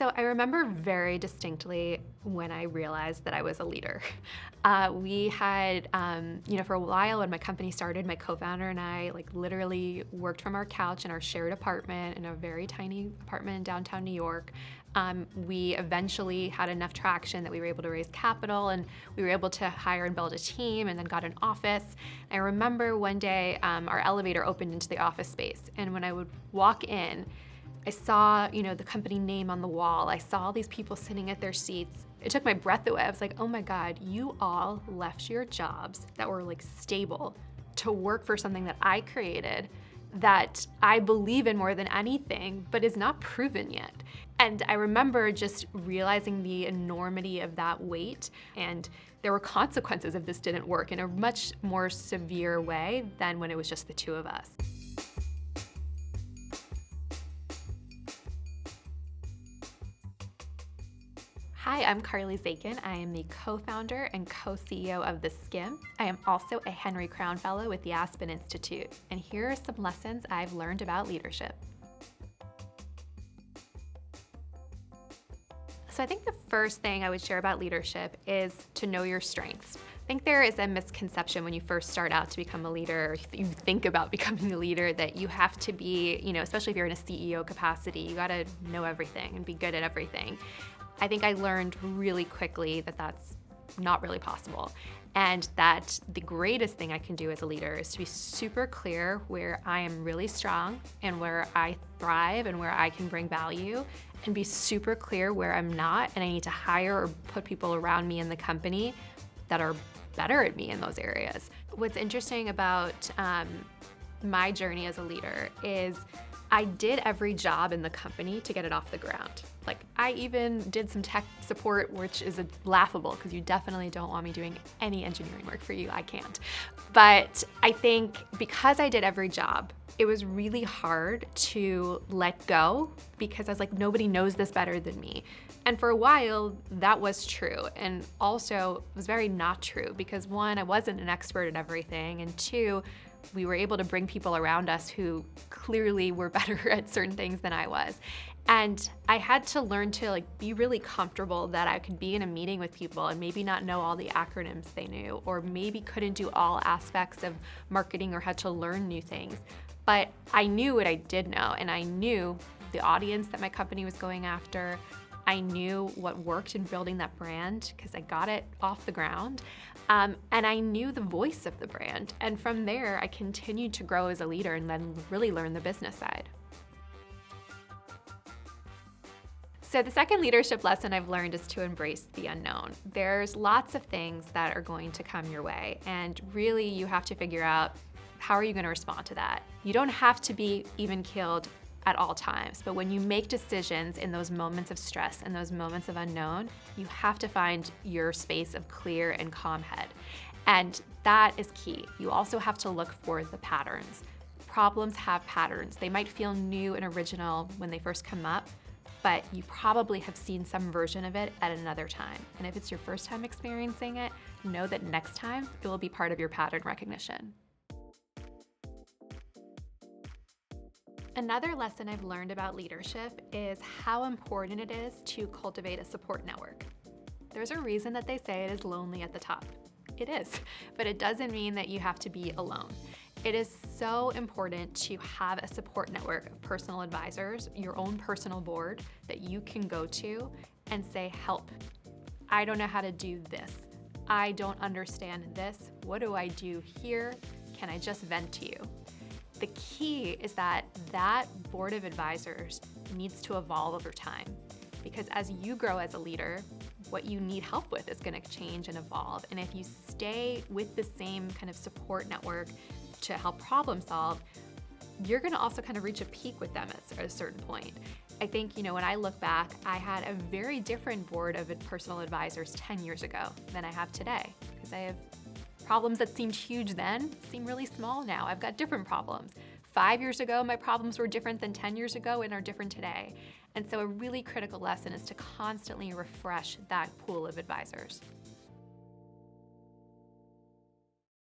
So I remember very distinctly when I realized that I was a leader. We had, for a while when my company started, my co-founder and I literally worked from our couch in our shared apartment in a very tiny apartment in downtown New York. We eventually had enough traction that we were able to raise capital, and we were able to hire and build a team, and then got an office. I remember one day our elevator opened into the office space, and when I would walk in, I saw, the company name on the wall. I saw all these people sitting at their seats. It took my breath away. I was like, oh my God, you all left your jobs that were stable to work for something that I created that I believe in more than anything, but is not proven yet. And I remember just realizing the enormity of that weight, and there were consequences if this didn't work in a much more severe way than when it was just the two of us. Hi, I'm Carly Zakin. I am the co-founder and co-CEO of theSkimm. I am also a Henry Crown Fellow with the Aspen Institute, and here are some lessons I've learned about leadership. So I think the first thing I would share about leadership is to know your strengths. I think there is a misconception when you first start out to become a leader, or you think about becoming a leader, that you have to be, especially if you're in a CEO capacity, you gotta know everything and be good at everything. I think I learned really quickly that that's not really possible, and that the greatest thing I can do as a leader is to be super clear where I am really strong and where I thrive and where I can bring value, and be super clear where I'm not and I need to hire or put people around me in the company that are better at me in those areas. What's interesting about my journey as a leader is I did every job in the company to get it off the ground. I even did some tech support, which is laughable because you definitely don't want me doing any engineering work for you. I can't. But I think because I did every job, it was really hard to let go because I was like, nobody knows this better than me. And for a while, that was true. And also, it was very not true because one, I wasn't an expert at everything, and two, we were able to bring people around us who clearly were better at certain things than I was. And I had to learn to be really comfortable that I could be in a meeting with people and maybe not know all the acronyms they knew, or maybe couldn't do all aspects of marketing or had to learn new things. But I knew what I did know, and I knew the audience that my company was going after. I knew what worked in building that brand because I got it off the ground. And I knew the voice of the brand. And from there, I continued to grow as a leader and then really learn the business side. So the second leadership lesson I've learned is to embrace the unknown. There's lots of things that are going to come your way, and really you have to figure out how are you going to respond to that. You don't have to be even-keeled at all times, but when you make decisions in those moments of stress and those moments of unknown, you have to find your space of clear and calm head. And that is key. You also have to look for the patterns. Problems have patterns. They might feel new and original when they first come up, but you probably have seen some version of it at another time. And if it's your first time experiencing it, know that next time it will be part of your pattern recognition. Another lesson I've learned about leadership is how important it is to cultivate a support network. There's a reason that they say it is lonely at the top. It is, but it doesn't mean that you have to be alone. It is so important to have a support network of personal advisors, your own personal board that you can go to and say, help. I don't know how to do this. I don't understand this. What do I do here? Can I just vent to you? The key is that board of advisors needs to evolve over time, because as you grow as a leader, what you need help with is going to change and evolve. And if you stay with the same kind of support network to help problem solve, you're going to also kind of reach a peak with them at a certain point. I think, when I look back, I had a very different board of personal advisors 10 years ago than I have today, because I have problems that seemed huge then seem really small now. I've got different problems. 5 years ago, my problems were different than 10 years ago and are different today. And so a really critical lesson is to constantly refresh that pool of advisors.